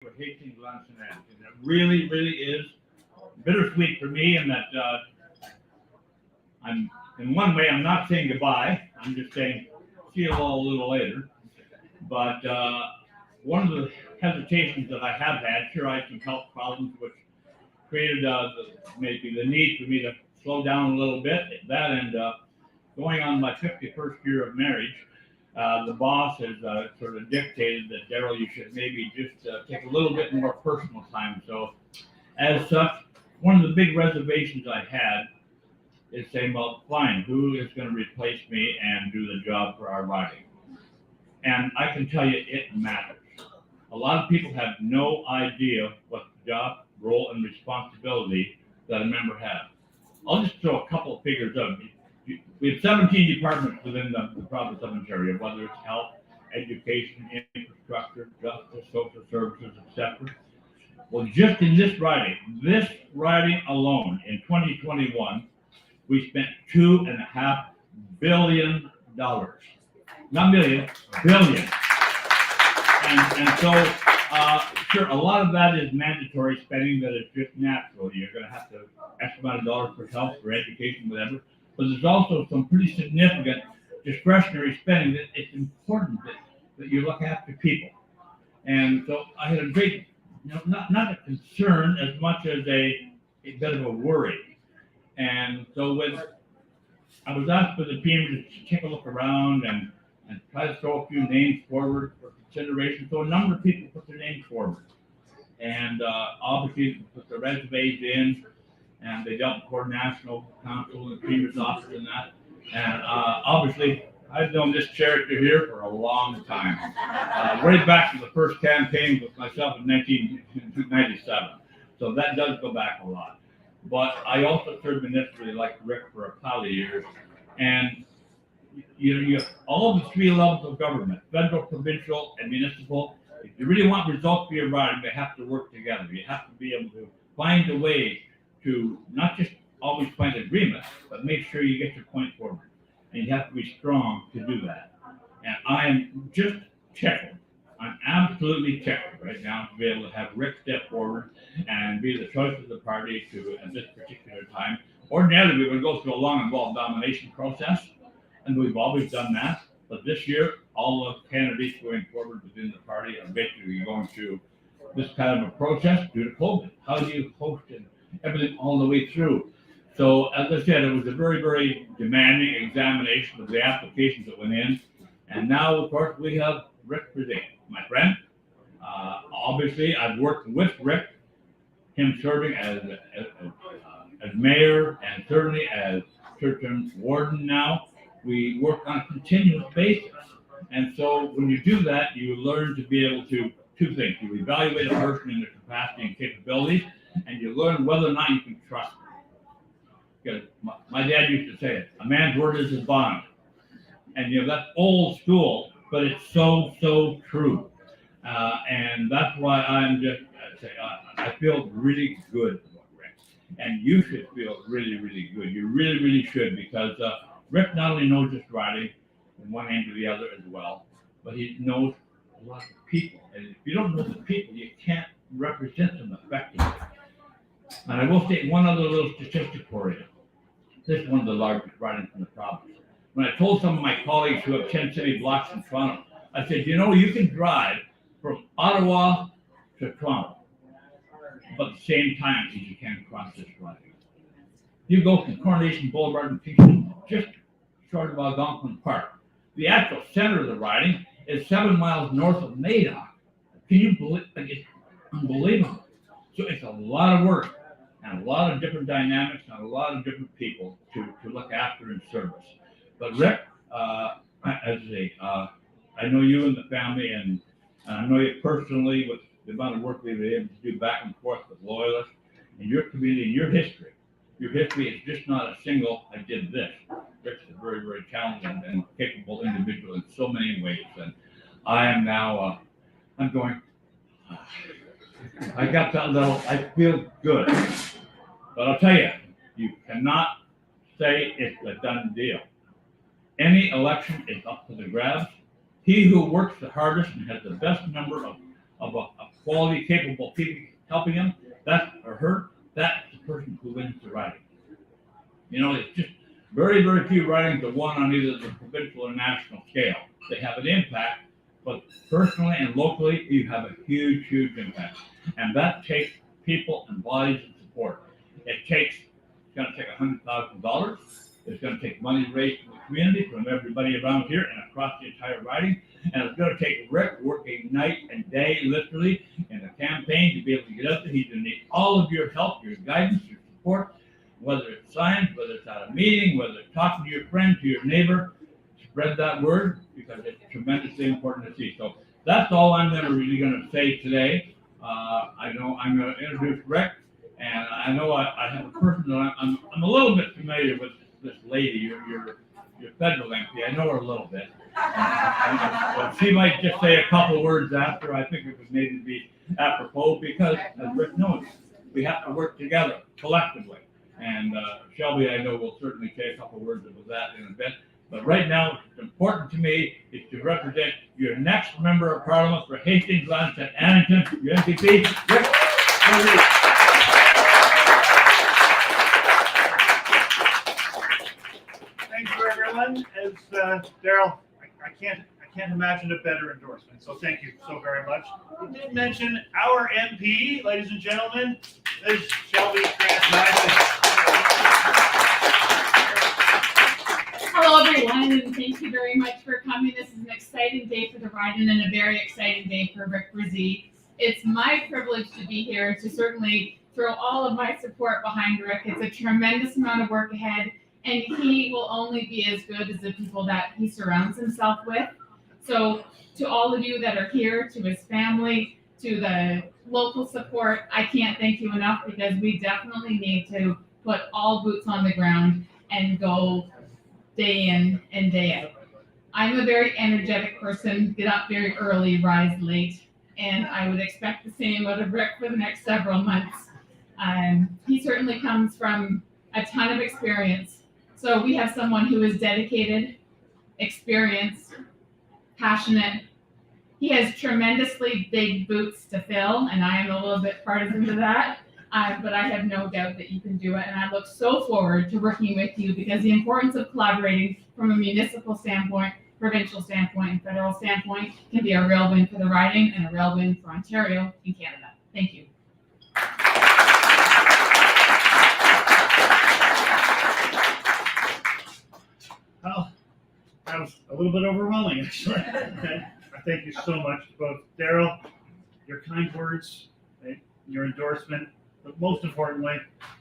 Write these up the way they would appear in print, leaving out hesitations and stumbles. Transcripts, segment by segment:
for Hastings-Lennox, and it really, really is bittersweet for me, in that I'm in one way I'm not saying goodbye. I'm just saying see you all a little later. But one of the hesitations that I have had, sure, I had some health problems, which created maybe the need for me to slow down a little bit. That and going on my 51st year of marriage, the boss has sort of dictated that, Daryl, you should maybe just take a little bit more personal time. So, as such, one of the big reservations I had is saying, well, fine, who is going to replace me and do the job for our riding? And I can tell you it matters. A lot of people have no idea what job, role, and responsibility that a member has. I'll just throw a couple of figures up. We have 17 departments within the province of Ontario, whether it's health, education, infrastructure, justice, social services, etc. Well, just in this riding alone in 2021, we spent $2.5 billion. Not million, billion. And so, sure, a lot of that is mandatory spending that is just natural. You're going to have to X amount of dollars for health, for education, whatever. But there's also some pretty significant discretionary spending that it's important that you look after people. And so I had a great, not a concern as much as a bit of a worry. And so when I was asked for the team to take a look around and try to throw a few names forward for consideration. So a number of people put their names forward. And obviously put the resumes in, and they dealt with Court National Council and Premier's office and that. And obviously, I've known this character here for a long time. Right back to the first campaign with myself in 1997. So that does go back a lot. But I also served municipally like Ric for a pile of years. And you all the three levels of government, federal, provincial, and municipal, if you really want results for your riding, they have to work together. You have to be able to find a way to not just always find agreement, but make sure you get your point forward. And you have to be strong to do that. And I am just tickled. I'm absolutely tickled right now to be able to have Ric step forward and be the choice of the party to at this particular time. Ordinarily, we would go through a long, involved nomination process, and we've always done that. But this year, all the candidates going forward within the party are basically going through this kind of a process due to COVID. How do you host and everything all the way through? So, as I said, it was a very, very demanding examination of the applications that went in. And now, of course, we have Ric Bresee, my friend. Obviously, I've worked with Ric, him serving as mayor and certainly as church warden now. We work on a continuous basis. And so when you do that, you learn to be able to, two things. You evaluate a person in their capacity and capabilities, and you learn whether or not you can trust them. Because my dad used to say it, a man's word is his bond. And that's old school, but it's so, so true. And that's why I feel really good about Ric. And you should feel really, really good. You really, really should, because Ric not only knows his riding from one end to the other as well, but he knows a lot of people. And if you don't know the people, you can't represent them effectively. And I will state one other little statistic for you. This is one of the largest ridings in the province. When I told some of my colleagues who have 10 city blocks in Toronto, I said, you can drive from Ottawa to Toronto, but at the same time as you can cross this riding. You go from Coronation Boulevard and Kingston, just short of Algonquin Park. The actual center of the riding is 7 miles north of Madoc. Can you believe? It's unbelievable. So it's a lot of work and a lot of different dynamics and a lot of different people to look after and service. But Ric, I know you and the family, and I know you personally with the amount of work we've been able to do back and forth with Loyalist and your community and your history. Your history is just not a single, I did this. Ric's a very, very talented and capable individual in so many ways. And I am now, I'm going, I got that little, I feel good. But I'll tell you, you cannot say it's a done deal. Any election is up to the grabs. He who works the hardest and has the best number of quality, capable people helping him, that's the person who wins the riding. You know, it's just very, very few ridings that won on either the provincial or national scale. They have an impact, but personally and locally, you have a huge, huge impact. And that takes people and bodies and support. It's going to take $100,000. It's going to take money raised from the community, from everybody around here and across the entire riding. And it's going to take Ric working night and day, literally, in the campaign to be able to get out there. He's going to need all of your help, your guidance, your support, whether it's signs, whether it's at a meeting, whether it's talking to your friend, to your neighbor. Spread that word because it's tremendously important to see. So that's all I'm really going to say today. I know I'm going to introduce Ric, and I know I have a person that I'm a little bit familiar with this lady, your federal MP. I know her a little bit. But she might just say a couple of words after. I think it would maybe be apropos because, as Ric knows, we have to work together collectively. And Shelby, I know, will certainly say a couple of words about that in a bit. But right now, what's important to me is to represent your next member of Parliament for Hastings-Lennox and Annington, your MPP, Ric Bresee. Thank you, everyone. As Daryl, I can't imagine a better endorsement. So thank you so very much. We did mention our MP, ladies and gentlemen, is Shelby Grant. Hello, everyone, and thank you very much for coming. This is an exciting day for the riding and a very exciting day for Ric Bresee. It's my privilege to be here to certainly throw all of my support behind Ric. It's a tremendous amount of work ahead, and he will only be as good as the people that he surrounds himself with. So to all of you that are here, to his family, to the local support, I can't thank you enough because we definitely need to put all boots on the ground and go day in and day out. I'm a very energetic person, get up very early, rise late, and I would expect the same out of Ric for the next several months. He certainly comes from a ton of experience. So we have someone who is dedicated, experienced, passionate. He has tremendously big boots to fill, and I am a little bit partisan to that. But I have no doubt that you can do it, and I look so forward to working with you because the importance of collaborating from a municipal standpoint, provincial standpoint, and federal standpoint can be a real win for the riding and a real win for Ontario and Canada. Thank you. Well, that was a little bit overwhelming, actually. I thank you so much, both Daryl, your kind words, your endorsement. But most importantly,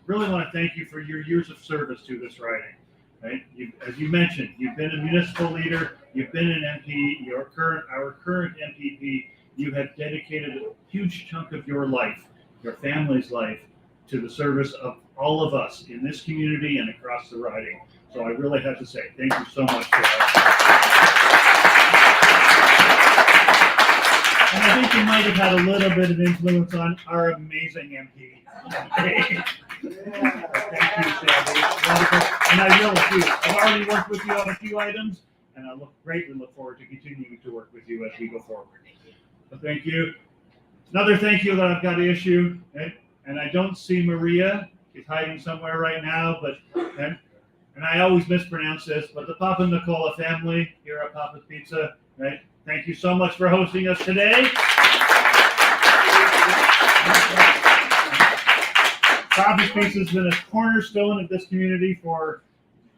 really want to thank you for your years of service to this riding. Right? As you mentioned, you've been a municipal leader, you've been an MP, our current MPP. You have dedicated a huge chunk of your life, your family's life, to the service of all of us in this community and across the riding. So I really have to say thank you so much for that. And I think you might have had a little bit of influence on our amazing MP. Thank you, Shelby. And I really do. I've already worked with you on a few items, and I greatly look forward to continuing to work with you as we go forward. So thank you. Another thank you that I've got to issue, and I don't see Maria. She's hiding somewhere right now, but and I always mispronounce this, but the Papa Nicola family here at Papa's Pizza, right? Thank you so much for hosting us today. Papa's Pizza has been a cornerstone of this community for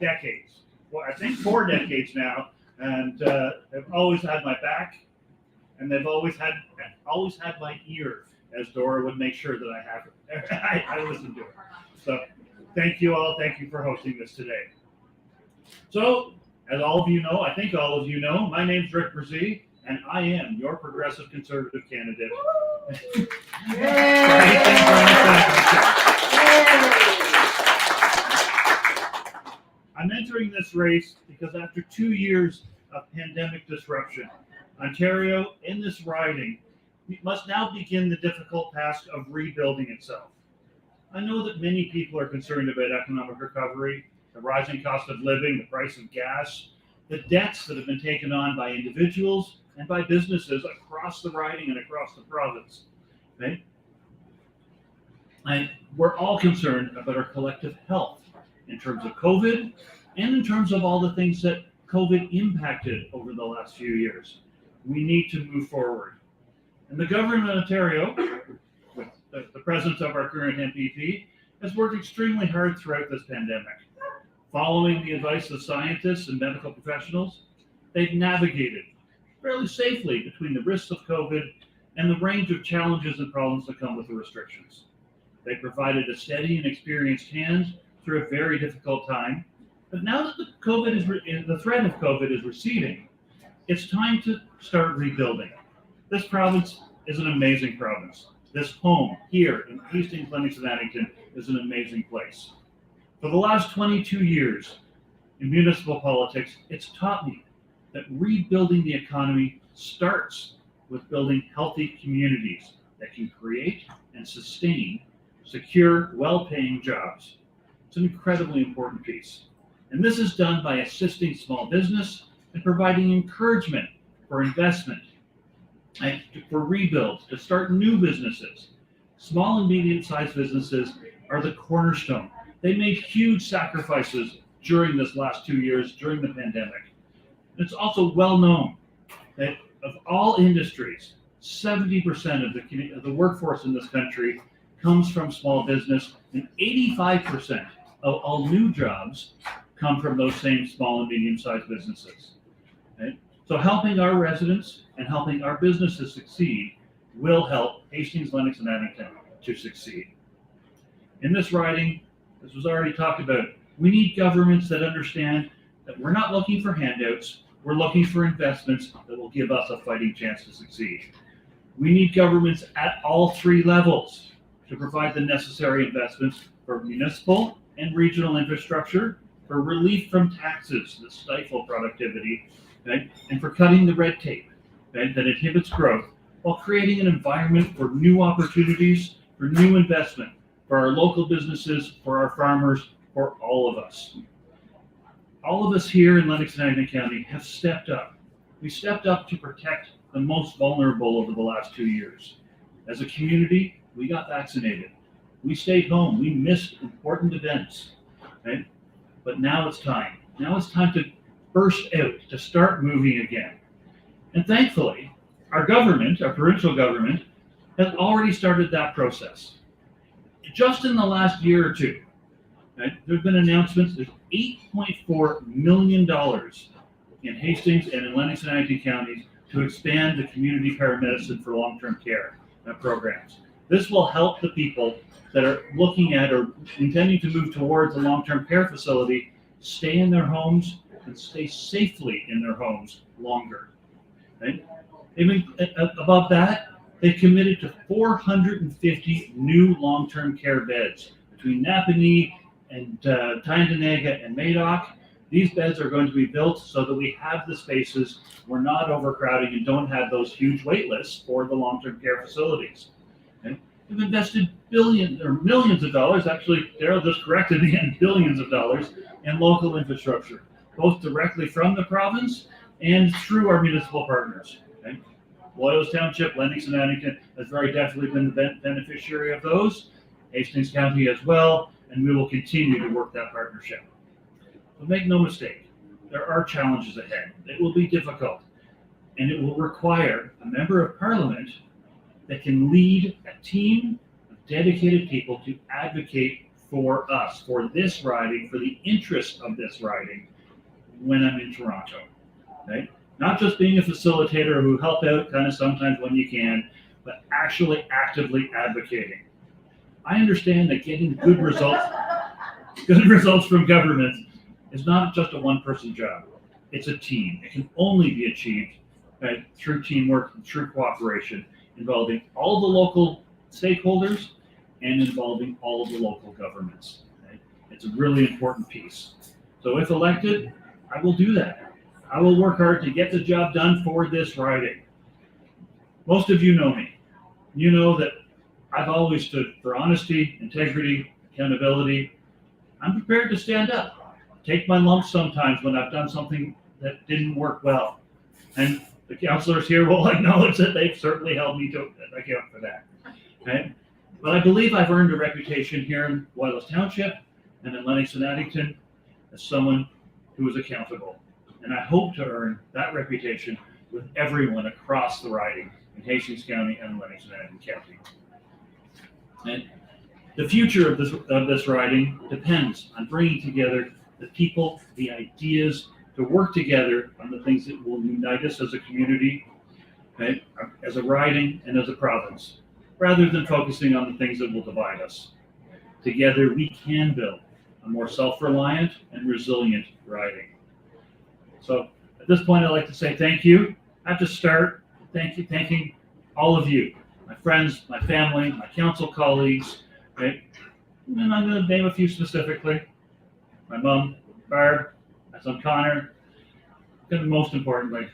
decades. Well, I think 4 decades now, and they've always had my back, and they've always had my ear, as Dora would make sure that I have it. I listen to it. So thank you all. Thank you for hosting this today. So, as all of you know, I think all of you know, my name's Ric Bresee, and I am your progressive conservative candidate. I'm entering this race because after 2 years of pandemic disruption, Ontario, in this riding, must now begin the difficult task of rebuilding itself. I know that many people are concerned about economic recovery, the rising cost of living, the price of gas, the debts that have been taken on by individuals and by businesses across the riding and across the province. right? And we're all concerned about our collective health in terms of COVID and in terms of all the things that COVID impacted over the last few years. We need to move forward. And the government of Ontario, with the presence of our current MPP, has worked extremely hard throughout this pandemic. Following the advice of scientists and medical professionals, they've navigated fairly safely between the risks of COVID and the range of challenges and problems that come with the restrictions. They provided a steady and experienced hand through a very difficult time. But now that the threat of COVID is receding, it's time to start rebuilding. This province is an amazing province. This home here in Hastings-Lennox and Addington is an amazing place. For the last 22 years in municipal politics, it's taught me that rebuilding the economy starts with building healthy communities that can create and sustain secure, well-paying jobs. It's an incredibly important piece. And this is done by assisting small business and providing encouragement for investment and for rebuilds, to start new businesses. Small and medium-sized businesses are the cornerstone. They made huge sacrifices during this last 2 years, during the pandemic. It's also well known that of all industries, 70% of the workforce in this country comes from small business, and 85% of all new jobs come from those same small and medium-sized businesses. Okay? So helping our residents and helping our businesses succeed will help Hastings-Lennox and Addington to succeed. In this riding, this was already talked about, we need governments that understand that we're not looking for handouts, we're looking for investments that will give us a fighting chance to succeed. We need governments at all three levels to provide the necessary investments for municipal and regional infrastructure, for relief from taxes that stifle productivity, okay, and for cutting the red tape, okay, that inhibits growth, while creating an environment for new opportunities, for new investment, for our local businesses, for our farmers, for all of us. All of us here in Lennox and Addington County have stepped up. We stepped up to protect the most vulnerable over the last 2 years. As a community, we got vaccinated. We stayed home. We missed important events. Right? But now it's time. Now it's time to burst out, to start moving again. And thankfully, our government, our provincial government, has already started that process. Just in the last year or two, right, there have been announcements. There's $8.4 million in Hastings and in Lennox and Addington counties to expand the community paramedicine for long-term care programs. This will help the people that are looking at or intending to move towards a long-term care facility stay in their homes and stay safely in their homes longer. Right? Even above that, they committed to 450 new long-term care beds between Napanee and Tyndonega and Madoc. These beds are going to be built so that we have the spaces, we're not overcrowding and don't have those huge wait lists for the long-term care facilities. Okay? We've invested billions or millions of dollars, actually Daryl just corrected me, and billions of dollars in local infrastructure, both directly from the province and through our municipal partners. Okay? Loyalist Township, Lennox and Addington has very definitely been the beneficiary of those, Hastings County as well, and we will continue to work that partnership. But make no mistake, there are challenges ahead. It will be difficult, and it will require a member of parliament that can lead a team of dedicated people to advocate for us, for this riding, for the interests of this riding when I'm in Toronto. Okay? Not just being a facilitator who help out kind of sometimes when you can, but actually actively advocating. I understand that getting good results from government is not just a one-person job. It's a team. It can only be achieved through teamwork and through cooperation, involving all the local stakeholders and involving all of the local governments. Okay? It's a really important piece. So if elected, I will do that. I will work hard to get the job done for this riding. Most of you know me. You know that I've always stood for honesty, integrity, accountability. I'm prepared to stand up, take my lumps sometimes when I've done something that didn't work well. And the councillors here will acknowledge that they've certainly held me to account for that. Okay? But I believe I've earned a reputation here in Loyalist Township and in Lennox and Addington as someone who is accountable. And I hope to earn that reputation with everyone across the riding in Hastings County and Lennox and Addington County. And the future of this riding depends on bringing together the people, the ideas, to work together on the things that will unite us as a community, okay, as a riding and as a province, rather than focusing on the things that will divide us. Together, we can build a more self-reliant and resilient riding. So at this point, I'd like to say thank you. I have to start thanking all of you, my friends, my family, my council colleagues, right? And I'm going to name a few specifically. My mom, Barb, my son Connor, and most importantly,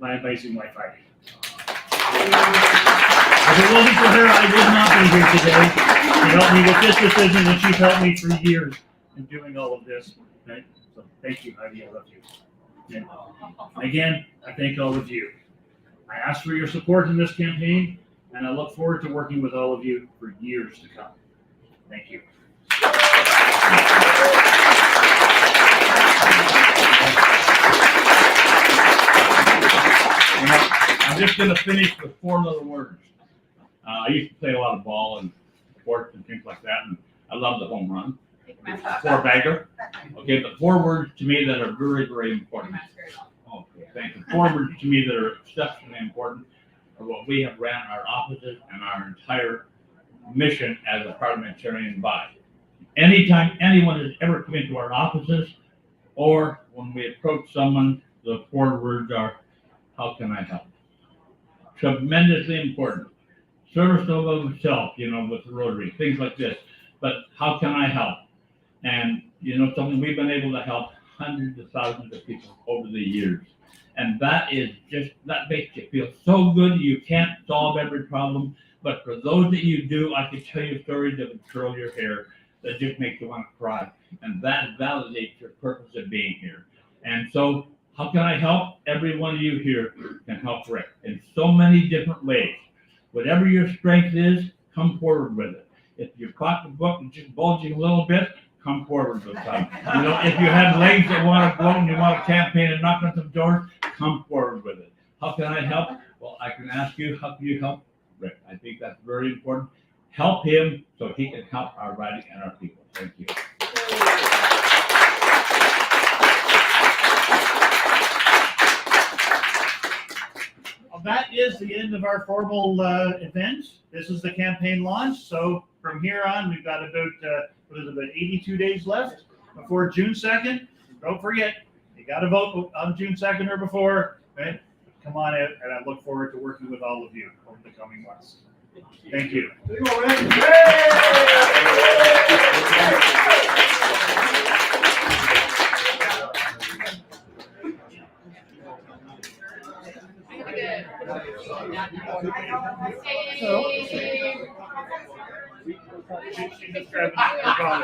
my amazing wife, Heidi. If it wasn't for her, I would not be here today. She helped me with this decision, and she's helped me for years in doing all of this. Okay? So thank you, Heidi. I love you. And again, I thank all of you. I ask for your support in this campaign, and I look forward to working with all of you for years to come. Thank you. I'm just going to finish with 4 little words. I used to play a lot of ball and sports and things like that, and I love the home run. 4-bagger. Okay, but 4 words to me that are very, very important. Okay, thank you. 4 words to me that are exceptionally important are what we have ran our offices and our entire mission as a parliamentarian body. Anytime anyone has ever come into our offices, or when we approach someone, the 4 words are, how can I help? Tremendously important. Service of himself, with the Rotary, things like this. But how can I help? And, something we've been able to help hundreds of thousands of people over the years. And that makes you feel so good. You can't solve every problem. But for those that you do, I can tell you stories that would curl your hair that just make you want to cry. And that validates your purpose of being here. And so, how can I help? Every one of you here can help Rick in so many different ways. Whatever your strength is, come forward with it. If your pocketbook is just bulging a little bit, come forward with some. If you have legs that want to go and you want to campaign and knock on some doors, come forward with it. How can I help? Well, I can ask you, how can you help Rick? I think that's very important. Help him so he can help our riding and our people. Thank you. That is the end of our formal event. This is the campaign launch. So from here on, we've got about 82 days left before June 2nd. Don't forget, you got to vote on June 2nd or before. Right? Come on out, and I look forward to working with all of you over the coming months. Thank you. She just grabbed my phone.